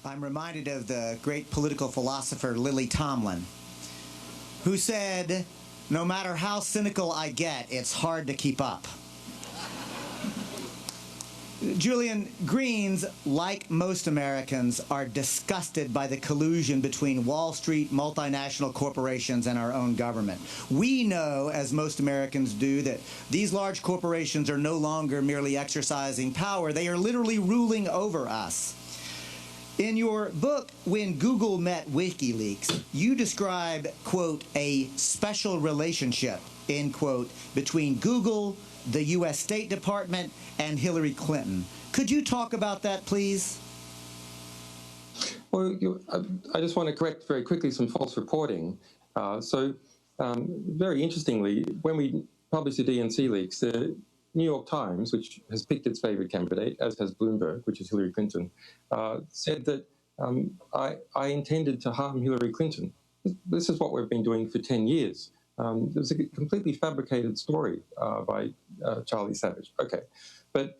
I'm reminded of the great political philosopher Lily Tomlin, who said, "No matter how cynical I get, it's hard to keep up." Julian, Greens, like most Americans, are disgusted by the collusion between Wall Street, multinational corporations, and our own government. We know, as most Americans do, that these large corporations are no longer merely exercising power. They are literally ruling over us. In your book, When Google Met WikiLeaks, you describe, quote, a special relationship, end quote, between Google, the U.S. State Department, and Hillary Clinton. Could you talk about that, please? Well, I just want to correct very quickly some false reporting. Very interestingly, when we published the DNC leaks, the New York Times, which has picked its favorite candidate, as has Bloomberg, which is Hillary Clinton, said that I intended to harm Hillary Clinton. This is what we've been doing for 10 years. It was a completely fabricated story by Charlie Savage. Okay, but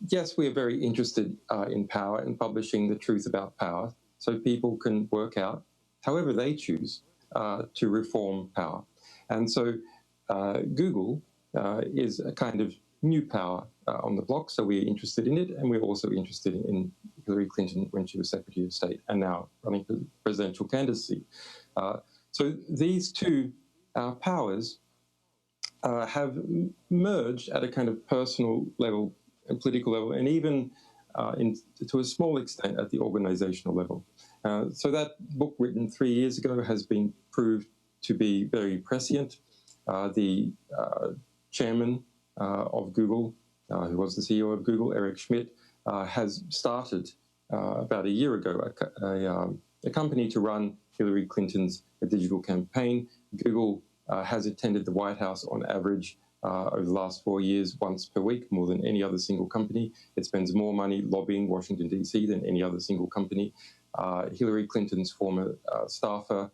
yes, we are very interested in power and publishing the truth about power so people can work out, however they choose, to reform power. And so Google is a kind of new power on the block, so we're interested in it, and we're also interested in Hillary Clinton when she was Secretary of State and now running for presidential candidacy. So these two powers have merged at a kind of personal level and political level, and even to a small extent at the organizational level. So that book written 3 years ago has been proved to be very prescient. The chairman of Google, who was the CEO of Google, Eric Schmidt, has started about a year ago a company to run Hillary Clinton's digital campaign. Google has attended the White House on average over the last 4 years once per week, more than any other single company. It spends more money lobbying Washington, D.C. than any other single company. Hillary Clinton's former staffer,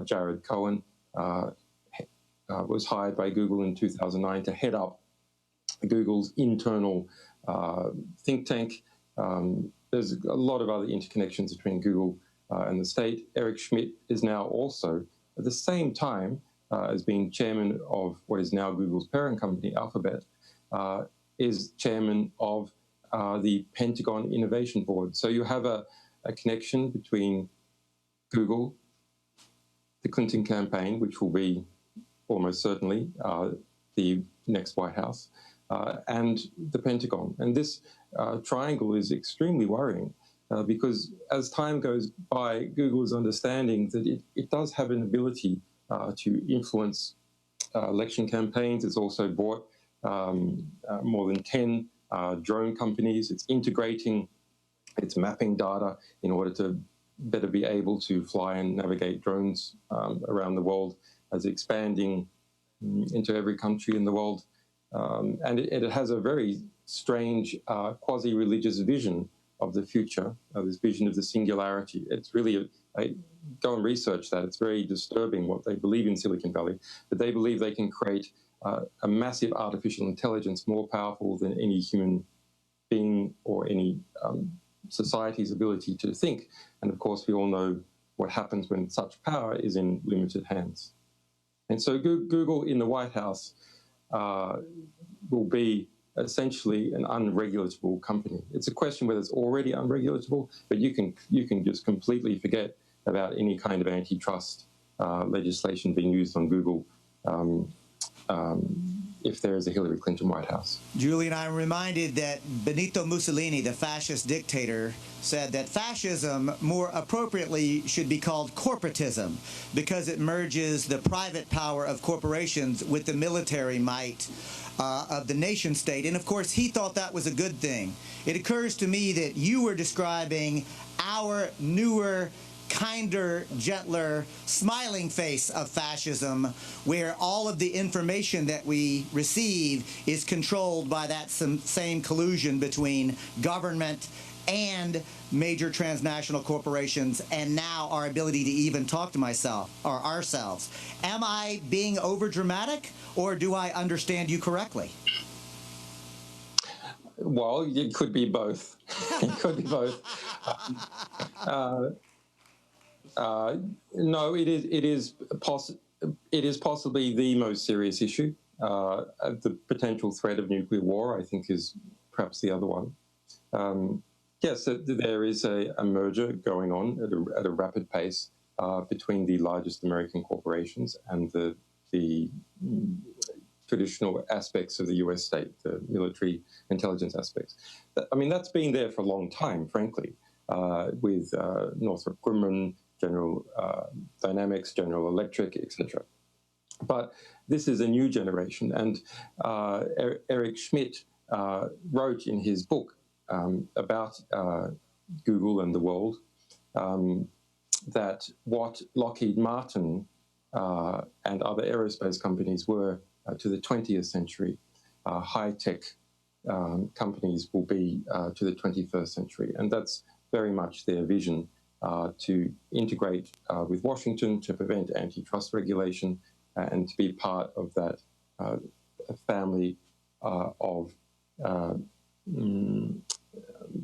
Jared Cohen, was hired by Google in 2009 to head up Google's internal think tank. There's a lot of other interconnections between Google and the state. Eric Schmidt is now also, at the same time as being chairman of what is now Google's parent company, Alphabet, is chairman of the Pentagon Innovation Board. So you have a connection between Google, the Clinton campaign, which will be almost certainly the next White House, and the Pentagon. And this triangle is extremely worrying because as time goes by, Google is understanding that it does have an ability to influence election campaigns. It's also bought more than 10 drone companies. It's integrating its mapping data in order to better be able to fly and navigate drones around the world, as expanding into every country in the world. And it has a very strange quasi-religious vision of the future, this vision of the singularity. It's really, go and research that. It's very disturbing what they believe in Silicon Valley, but they believe they can create a massive artificial intelligence more powerful than any human being or any society's ability to think. And of course, we all know what happens when such power is in limited hands. And so Google in the White House will be essentially an unregulatable company. It's a question whether it's already unregulatable, but you can just completely forget about any kind of antitrust legislation being used on Google if there is a Hillary Clinton White House. Julian, I'm reminded that Benito Mussolini, the fascist dictator, said that fascism more appropriately should be called corporatism because it merges the private power of corporations with the military might of the nation state. And of course, he thought that was a good thing. It occurs to me that you were describing our newer, kinder, gentler, smiling face of fascism, where all of the information that we receive is controlled by that same collusion between government and major transnational corporations, and now our ability to even talk to myself or ourselves. Am I being overdramatic, or do I understand you correctly? Well, it could be both. It could be both. No, it is possibly the most serious issue. The potential threat of nuclear war, I think, is perhaps the other one. Yes, there is a merger going on at a rapid pace between the largest American corporations and the traditional aspects of the US state, the military intelligence aspects. I mean, that's been there for a long time, frankly, with Northrop Grumman, General Dynamics, General Electric, etc. But this is a new generation, and Eric Schmidt wrote in his book about Google and the world that what Lockheed Martin and other aerospace companies were to the 20th century, high-tech companies will be to the 21st century. And that's very much their vision, to integrate with Washington to prevent antitrust regulation and to be part of that family of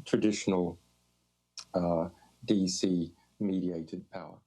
traditional DC-mediated power.